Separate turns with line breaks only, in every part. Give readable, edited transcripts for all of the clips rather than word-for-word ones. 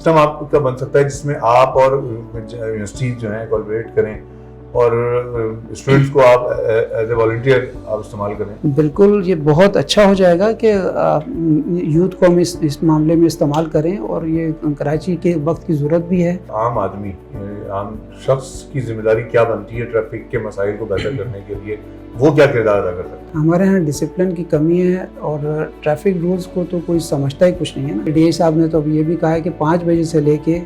System آپ کا بن سکتا ہے جس میں آپ اور یونیورسٹی جو ہیں کولیبریٹ کریں اور اسٹوڈنٹس کو آپ ایز اے والنٹیئر آپ استعمال کریں؟
بالکل، یہ بہت اچھا ہو جائے گا کہ یوتھ کو ہم اس معاملے میں استعمال کریں، اور یہ کراچی کے وقت کی ضرورت بھی ہے.
عام آدمی، عام شخص کی ذمہ داری کیا بنتی ہے ٹریفک کے مسائل کو بہتر کرنے کے لیے؟ وہ کیا کردار ادا کر سکتا ہے؟
ہمارے یہاں ڈسپلن کی کمی ہے، اور ٹریفک رولز کو تو کوئی سمجھتا ہی کچھ نہیں ہے نا. ڈی اے صاحب نے تو اب یہ بھی کہا ہے کہ 5 بجے سے لے کے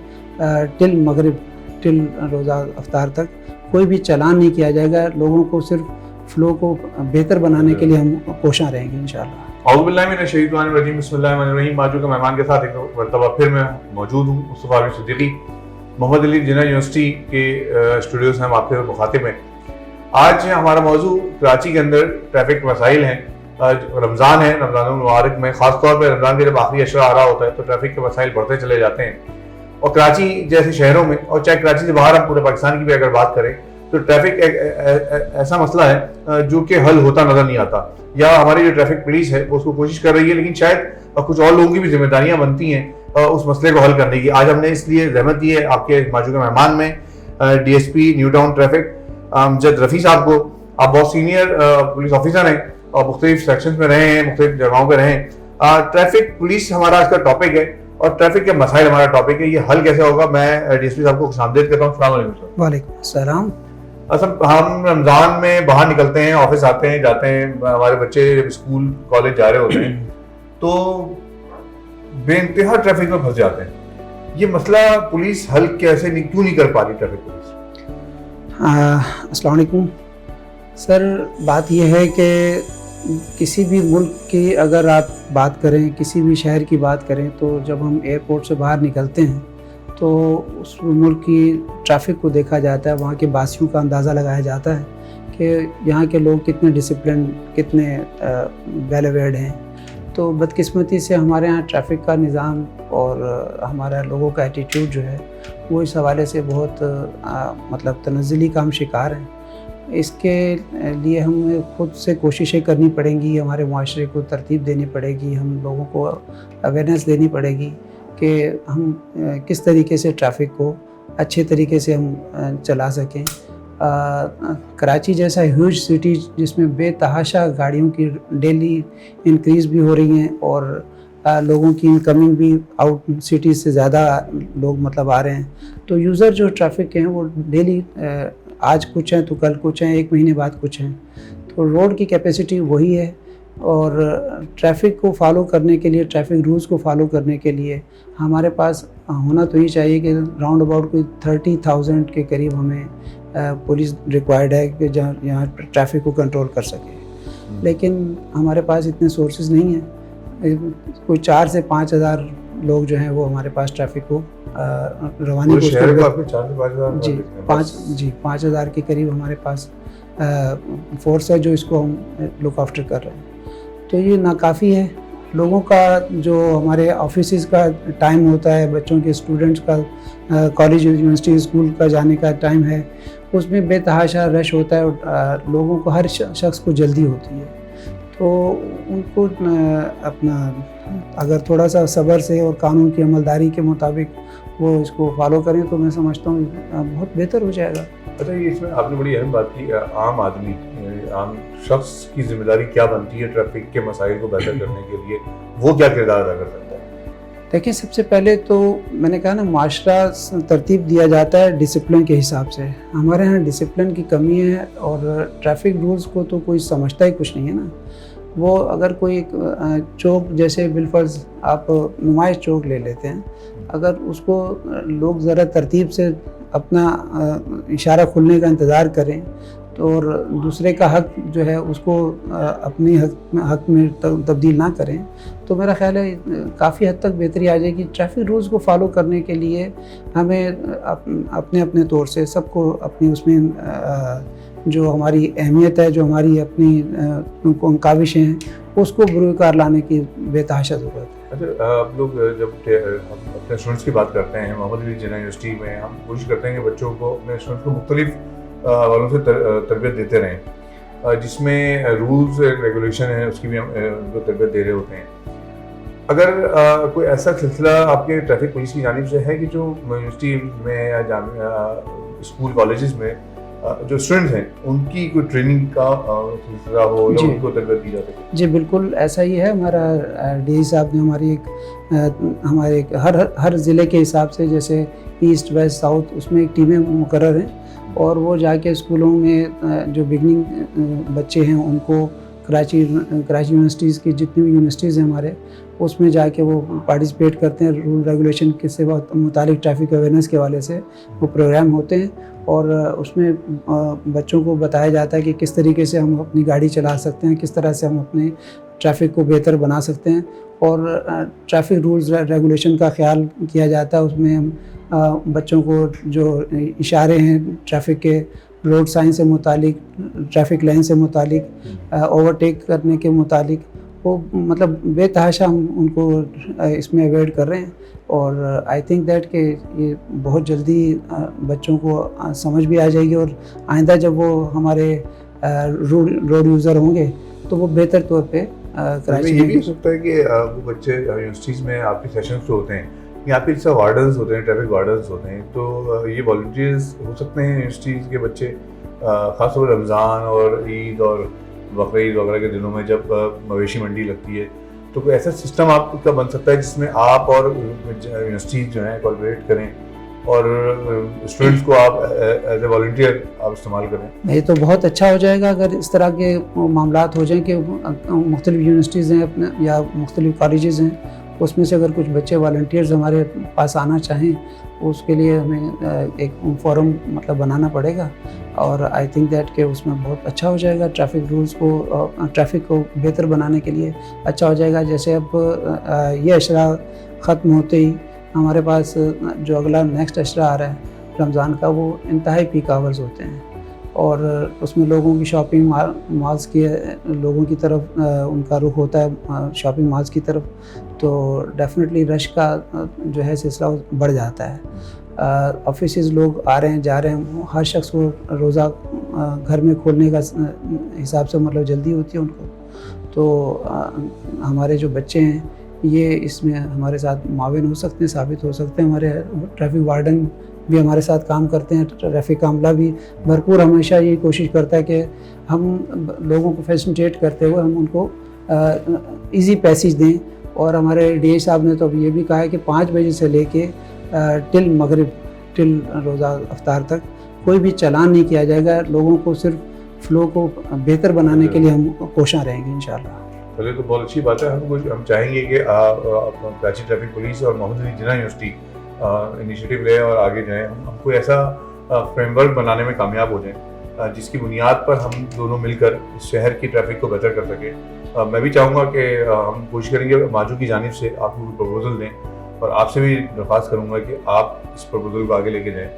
ٹل مغرب، ٹل روزہ افطار تک کوئی بھی چالان نہیں کیا جائے گا. لوگوں کو صرف فلو کو بہتر بنانے کے لیے ہم کوشاں رہیں گے انشاءاللہ.
اعوذ باللہ من الشیطان الرجیم، بسم اللہ الرحمن الرحیم. آج کے مہمان کے ساتھ ایک مرتبہ پھر میں موجود ہوں. مصطفیٰ علی صدیقی، محمد علی جناح یونیورسٹی کے اسٹوڈیوز ہیں، ہم آپ کے مخاطب ہیں. آج ہمارا موضوع کراچی کے اندر ٹریفک مسائل ہیں. رمضان ہے، رمضان المبارک میں خاص طور پہ رمضان کے جب آخری اشرا آ رہا ہوتا ہے تو ٹریفک کے مسائل بڑھتے چلے جاتے ہیں. اور کراچی جیسے شہروں میں، اور چاہے کراچی سے باہر ہم پورے پاکستان کی بھی اگر بات کریں تو ٹریفک ایک ایسا مسئلہ ہے جو کہ حل ہوتا نظر نہیں آتا. یا ہماری جو ٹریفک پولیس ہے وہ اس کو کوشش کر رہی ہے، لیکن شاید کچھ اور لوگوں کی بھی ذمہ داریاں بنتی ہیں اس مسئلے کو حل کرنے کی. آج ہم نے اس لیے زحمت دی ہے آپ کے موجودہ مہمان میں D S P new town traffic Amjad Rafi صاحب کو. آپ بہت سینئر پولیس آفیسر ہیں اور مختلف سیکشنز میں رہے ہیں، مختلف جگہوں پہ رہے ہیں. ٹریفک پولیس ہمارا آج کا ٹاپک ہے اور ٹریفک کے مسائل ہمارا ٹاپک ہے. یہ حل کیسے ہوگا؟ میں ڈی ایس پی صاحب کو خوش آمدید کرتا ہوں. السلام علیکم سر.
وعلیکم السلام.
اصل ہم رمضان میں باہر نکلتے ہیں، آفس آتے ہیں جاتے ہیں، ہمارے بچے جب اسکول کالج جا رہے ہوتے ہیں تو بے انتہا ٹریفک میں پھنس جاتے ہیں. یہ مسئلہ پولیس حل کیسے کیوں نہیں کر پا رہی ٹریفک پولیس؟
السلام علیکم سر. بات یہ ہے کہ کسی بھی ملک کی اگر آپ بات کریں، کسی بھی شہر کی بات کریں، تو جب ہم ایئرپورٹ سے باہر نکلتے ہیں تو اس ملک کی ٹریفک کو دیکھا جاتا ہے، وہاں کے باسیوں کا اندازہ لگایا جاتا ہے کہ یہاں کے لوگ کتنے ڈسپلن، کتنے ویل اویئرڈ ہیں. تو بدقسمتی سے ہمارے ہاں ٹریفک کا نظام اور ہمارا لوگوں کا ایٹیٹیوڈ جو ہے وہ اس حوالے سے بہت مطلب تنزلی کا ہم شکار ہیں. اس کے لیے ہمیں خود سے کوششیں کرنی پڑیں گی، ہمارے معاشرے کو ترتیب دینی پڑے گی، ہم لوگوں کو اویئرنیس دینی پڑے گی کہ ہم کس طریقے سے ٹریفک کو اچھے طریقے سے ہم چلا سکیں. کراچی جیسا ہیوج سٹی جس میں بے تحاشا گاڑیوں کی ڈیلی انکریز بھی ہو رہی ہیں اور لوگوں کی انکمنگ بھی آؤٹ سٹی سے زیادہ لوگ مطلب آ رہے ہیں، تو یوزر جو ٹریفک کے ہیں وہ ڈیلی آج کچھ ہیں تو کل کچھ ہیں، 1 مہینے بعد کچھ ہیں. تو روڈ کی کیپیسٹی وہی ہے، اور ٹریفک کو فالو کرنے کے لیے، ٹریفک رولز کو فالو کرنے کے لیے ہمارے پاس ہونا تو یہ چاہیے کہ راؤنڈ اباؤٹ کوئی 30,000 کے قریب ہمیں پولیس ریکوائرڈ ہے کہ جہاں یہاں ٹریفک کو کنٹرول کر سکے. لیکن ہمارے پاس اتنے سورسز نہیں ہیں. کوئی 4 سے 5 ہزار لوگ جو ہیں وہ ہمارے پاس ٹریفک کو روانی جی 5 ہزار کے قریب ہمارے پاس فورس ہے جو اس کو ہم لک آفٹر کر رہے ہیں. تو یہ ناکافی ہے. لوگوں کا جو ہمارے آفیسز کا ٹائم ہوتا ہے، بچوں کے اسٹوڈنٹس کا کالج یونیورسٹی اسکول کا جانے کا ٹائم ہے، اس میں بے تحاشا رش ہوتا ہے اور لوگوں کو، ہر شخص کو جلدی ہوتی ہے. تو ان کو اپنا اگر تھوڑا سا صبر سے اور قانون کی عملداری کے مطابق وہ اس کو فالو کریں تو میں سمجھتا ہوں بہت بہتر ہو جائے گا.
اچھا، یہ اس میں آپ نے بڑی اہم بات کی، عام آدمی، عام شخص کی ذمہ داری کیا بنتی ہے ٹریفک کے مسائل کو بہتر کرنے کے لیے؟ وہ کیا کردار ادا کر سکتا ہے؟
دیکھیں، سب سے پہلے تو میں نے کہا نا، معاشرہ ترتیب دیا جاتا ہے ڈسپلن کے حساب سے. ہمارے ہاں ڈسپلن کی کمی ہے، اور ٹریفک رولز کو تو کوئی سمجھتا ہی کچھ نہیں ہے نا. وہ اگر کوئی چوک جیسے بالفرض آپ نمائش چوک لے لیتے ہیں، اگر اس کو لوگ ذرا ترتیب سے اپنا اشارہ کھلنے کا انتظار کریں تو، اور دوسرے کا حق جو ہے اس کو اپنی حق میں تبدیل نہ کریں، تو میرا خیال ہے کافی حد تک بہتری آ جائے گی. ٹریفک رولز کو فالو کرنے کے لیے ہمیں اپنے طور سے سب کو اپنی اس میں جو ہماری اہمیت ہے، جو ہماری اپنی کاوشیں ہیں، اس کو بروئے کار لانے کی بے تحاشا ضرورت ہے.
اچھا، آپ لوگ جب ہم اپنے اسٹوڈنٹس کی بات کرتے ہیں، محمد علی جناح یونیورسٹی میں ہم کوشش کرتے ہیں کہ بچوں کو، اپنے اسٹوڈنٹس کو مختلف حوالوں سے تربیت دیتے رہیں، جس میں رولز ریگولیشن ہے اس کی بھی ہم ان کو تربیت دے رہے ہوتے ہیں. اگر کوئی ایسا سلسلہ آپ کے ٹریفک پولیس کی جانب سے ہے کہ جو یونیورسٹی میں یا جامعہ اسکول کالجز میں جو اسٹوڈنٹس ہیں ان کی کوئی ٹریننگ کا سلسلہ ہو یا ان کو تربیت دی جا سکے؟
جی بالکل ایسا ہی ہے. ہمارا ڈی ای صاحب نے ہمارے ایک ہر ضلع کے حساب سے جیسے ایسٹ ویسٹ ساؤتھ اس میں ایک ٹیمیں مقرر ہیں اور وہ جا کے اسکولوں میں جو بگننگ بچے ہیں ان کو کراچی یونیورسٹیز کی جتنی بھی یونیورسٹیز ہیں ہمارے اس میں جا کے وہ پارٹیسپیٹ کرتے ہیں. رول ریگولیشن کے سے متعلق ٹریفک اویئرنیس کے حوالے سے وہ پروگرام ہوتے ہیں اور اس میں بچوں کو بتایا جاتا ہے کہ کس طریقے سے ہم اپنی گاڑی چلا سکتے ہیں, کس طرح سے ہم اپنے ٹریفک کو بہتر بنا سکتے ہیں اور ٹریفک رولز ریگولیشن کا خیال کیا جاتا ہے. اس میں ہم بچوں کو جو اشارے ہیں ٹریفک کے, روڈ سائن سے متعلق, ٹریفک لائن سے متعلق, اوورٹیک کرنے کے متعلق وہ مطلب بے تحاشا ہم ان کو اس میں اوائڈ کر رہے ہیں اور آئی تھنک دیٹ کہ یہ بہت جلدی بچوں کو سمجھ بھی آ جائے گی اور آئندہ جب وہ ہمارے روڈ یوزر ہوں گے تو وہ بہتر طور پہ کراچی.
یہ بھی ہو سکتا ہے کہ وہ بچے یونیورسٹیز میں آپ کے سیشنز جو ہوتے ہیں یا آپ کے جیسے وارڈنز ہوتے ہیں, ٹریفک وارڈنز ہوتے ہیں, تو یہ والنٹیئرز ہو سکتے ہیں یونیورسٹیز کے بچے, خاص طور پر رمضان اور عید اور بقرعید وغیرہ کے دنوں میں جب مویشی منڈی لگتی ہے تو کوئی ایسا سسٹم آپ کا بن سکتا ہے جس میں آپ اور یونیورسٹیز جو ہیں کولیبریٹ کریں اور اسٹوڈنٹس کو آپ ایز اے والنٹیئر آپ استعمال کریں؟
یہ تو بہت اچھا ہو جائے گا اگر اس طرح کے معاملات ہو جائیں کہ مختلف یونیورسٹیز ہیں اپنے یا مختلف کالجز ہیں اس میں سے اگر کچھ بچے والنٹیئرز ہمارے پاس آنا چاہیں اس کے لیے ہمیں ایک فورم مطلب بنانا پڑے گا اور آئی تھنک دیٹ کہ اس میں بہت اچھا ہو جائے گا. ٹریفک رولز کو, ٹریفک کو بہتر بنانے کے لیے اچھا ہو جائے گا. جیسے اب یہ اشرا ختم ہوتے ہی ہمارے پاس جو اگلا نیکسٹ اشرا آ رہا ہے رمضان کا, وہ انتہائی پیک آورز ہوتے ہیں اور اس میں لوگوں کی شاپنگ مالز کی لوگوں کی طرف ان کا رخ ہوتا ہے شاپنگ مالز کی طرف, تو ڈیفینیٹلی رش کا جو ہے سلسلہ بڑھ جاتا ہے. آفیسز لوگ آ رہے ہیں جا رہے ہیں, ہر شخص کو روزہ گھر میں کھولنے کا حساب سے مطلب جلدی ہوتی ہے ان کو, تو ہمارے جو بچے ہیں یہ اس میں ہمارے ساتھ معاون ہو سکتے ہیں, ثابت ہو سکتے ہیں. ہمارے ٹریفک وارڈن بھی ہمارے ساتھ کام کرتے ہیں, ٹریفک کا عملہ بھی بھرپور ہمیشہ یہ کوشش کرتا ہے کہ ہم لوگوں کو فیسلٹیٹ کرتے ہوئے ہم ان کو ایزی پیسیج دیں. اور ہمارے ڈی اے صاحب نے تو اب یہ بھی کہا ہے کہ 5 بجے سے لے کے ٹل مغرب, ٹل روزہ افطار تک کوئی بھی چالان نہیں کیا جائے گا. لوگوں کو صرف فلو کو بہتر بنانے کے لیے ہم کوشاں رہیں گے انشاءاللہ.
چلیے تو بہت اچھی بات ہے. ہم چاہیں گے کہ کراچی ٹریفک پولیس اور محمد علی جناح یونیورسٹی انیشیٹو لیں اور آگے جائیں. ہم کوئی ایسا فریم ورک بنانے میں کامیاب ہو جائیں جس کی بنیاد پر ہم دونوں مل کر اس شہر کی ٹریفک کو بہتر کر سکیں. میں بھی چاہوں گا کہ ہم کوشش کریں گے ماجو کی جانب سے آپ کو پروپوزل دیں اور آپ سے بھی درخواست کروں گا کہ آپ اس پروپوزل کو آگے لے کے جائیں.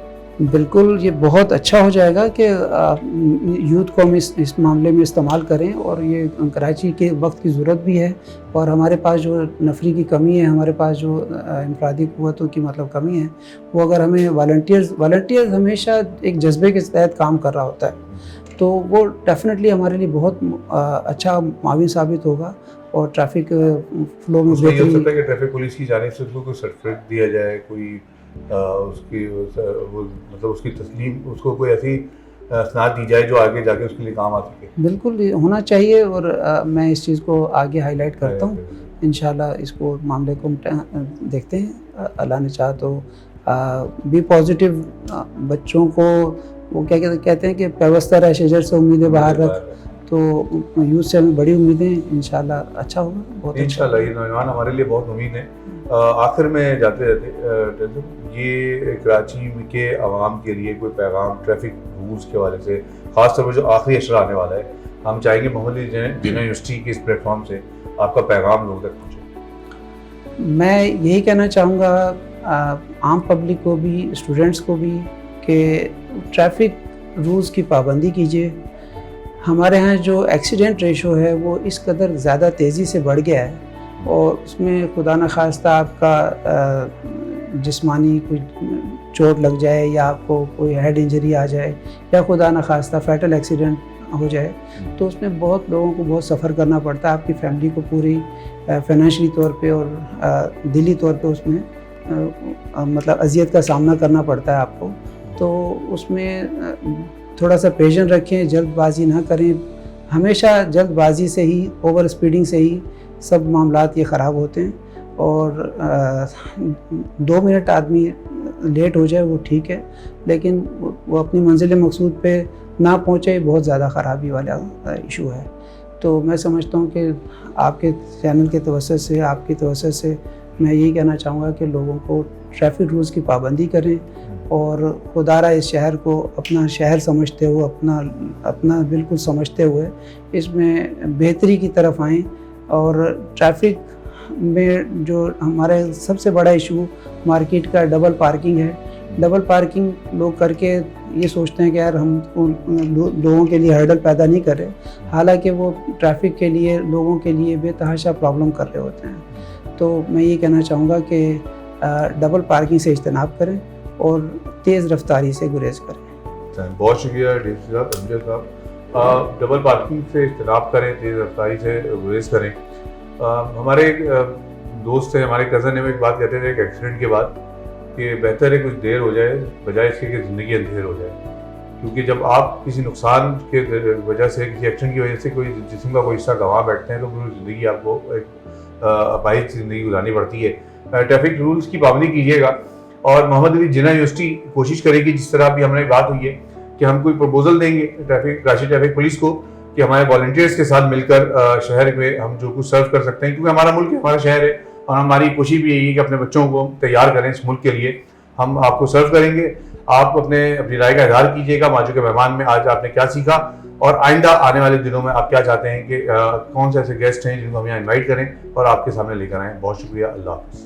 بالکل, یہ بہت اچھا ہو جائے گا کہ یوتھ کو ہم اس معاملے میں استعمال کریں اور یہ کراچی کے وقت کی ضرورت بھی ہے اور ہمارے پاس جو نفری کی کمی ہے, ہمارے پاس جو انفرادی قوتوں کی مطلب کمی ہے, وہ اگر ہمیں والنٹیئرز ہمیشہ ایک جذبے کے تحت کام کر رہا ہوتا ہے تو وہ ڈیفینیٹلی ہمارے لیے بہت اچھا معاون ثابت ہوگا اور ٹریفک فلو میں
بہتری ہو سکتا ہے کہ ٹریفک پولیس کی جانب سے اس کو کوئی سرٹیفکیٹ دیا جائے, کوئی اس کی مطلب اس کی تسلیم, اس کو کوئی ایسی اسناد دی جائے جو آگے جا کے اس کے لیے کام آ سکے. بالکل
ہونا چاہیے اور میں اس چیز کو آگے ہائی لائٹ کرتا ہوں. انشاءاللہ اس کو معاملے کو دیکھتے ہیں, اللہ نے چاہا تو بی پازیٹیو. بچوں کو وہ کیا کہتے ہیں کہ پیوستہ رہ شجر سے امیدیں باہر رکھ, تو یوتھ سے ہمیں بڑی امیدیں ہیں. انشاءاللہ اچھا ہوگا, بہت
انشاءاللہ. یہ نوجوان ہمارے لیے بہت امید ہیں. آخر میں جاتے رہتے یہ کراچی کے عوام کے لیے کوئی پیغام ٹریفک رولز کے حوالے سے, خاص طور پر جو آخری اشرا آنے والا ہے, ہم چاہیں گے محمد علی جناح یونیورسٹی کے اس پلیٹ فارم سے آپ کا پیغام لوگوں تک پہنچے.
میں یہی کہنا چاہوں گا عام پبلک کو بھی, اسٹوڈنٹس کو بھی, کہ ٹریفک رولز کی پابندی کیجیے. ہمارے ہاں جو ایکسیڈنٹ ریشو ہے وہ اس قدر زیادہ تیزی سے بڑھ گیا ہے اور اس میں خدا نخواستہ آپ کا جسمانی کوئی چوٹ لگ جائے یا آپ کو کوئی ہیڈ انجری آ جائے یا خدا نخواستہ فیٹل ایکسیڈنٹ ہو جائے تو اس میں بہت لوگوں کو بہت سفر کرنا پڑتا ہے. آپ کی فیملی کو پوری فائنینشلی طور پہ اور دلی طور پہ اس میں مطلب اذیت کا سامنا کرنا پڑتا ہے آپ کو. تو اس میں تھوڑا سا پیشنس رکھیں, جلد بازی نہ کریں. ہمیشہ جلد بازی سے ہی, اوور اسپیڈنگ سے ہی سب معاملات یہ خراب ہوتے ہیں. اور 2 منٹ آدمی لیٹ ہو جائے وہ ٹھیک ہے, لیکن وہ اپنی منزل مقصود پہ نہ پہنچے بہت زیادہ خرابی والا ایشو ہے. تو میں سمجھتا ہوں کہ آپ کے چینل کے توسط سے, آپ کی توسط سے میں یہی کہنا چاہوں گا کہ لوگوں کو ٹریفک رولز کی پابندی کریں اور خدارہ اس شہر کو اپنا شہر سمجھتے ہوئے, اپنا بالکل سمجھتے ہوئے اس میں بہتری کی طرف آئیں. اور ٹریفک میں جو ہمارے سب سے بڑا ایشو مارکیٹ کا ڈبل پارکنگ ہے. ڈبل پارکنگ لوگ کر کے یہ سوچتے ہیں کہ یار ہم لوگوں کے لیے ہرڈل پیدا نہیں کر رہے, حالانکہ وہ ٹریفک کے لیے, لوگوں کے لیے بے تحاشا پرابلم کر رہے ہوتے ہیں. تو میں یہ کہنا چاہوں گا کہ ڈبل پارکنگ سے اجتناب کریں اور تیز رفتاری سے گریز کریں.
بہت شکریہ ڈی سی صاحب, امجد صاحب. ڈبل پارکنگ سے اجتناب کریں, تیز رفتاری سے گریز کریں. ہمارے ایک دوست ہیں, ہمارے کزن ہیں, وہ ایک بات کہتے تھے ایک ایکسیڈنٹ کے بعد کہ بہتر ہے کچھ دیر ہو جائے بجائے اس کے کہ زندگی اندھیر ہو جائے. کیونکہ جب آپ کسی نقصان کے وجہ سے, کسی ایکسیڈنٹ کی وجہ سے کوئی جسم کا کوئی حصہ گنوا بیٹھتے ہیں تو پوری زندگی آپ کو ایک اپاہج زندگی گزارنی پڑتی ہے. ٹریفک رولز کی پابندی کیجیے گا. اور محمد علی جناح یونیورسٹی کوشش کرے گی, جس طرح بھی ہماری بات ہوئی ہے کہ ہم کوئی پروپوزل دیں گے کراچی ٹریفک پولیس کو کہ ہمارے والنٹیئرس کے ساتھ مل کر شہر میں ہم جو کچھ سرو کر سکتے ہیں, کیونکہ ہمارا ملک ہے, ہمارا شہر ہے, اور ہماری کوشش بھی یہی ہے کہ اپنے بچوں کو تیار کریں اس ملک کے لیے. ہم آپ کو سرو کریں گے, آپ اپنی رائے کا اظہار کیجیے گا. ماجو کے مہمان میں آج آپ نے کیا سیکھا اور آئندہ آنے والے دنوں میں آپ کیا چاہتے ہیں کہ کون سے ایسے گیسٹ ہیں جن کو ہم یہاں انوائٹ کریں اور آپ کے سامنے لے کر آئیں. بہت شکریہ, اللہ حافظ.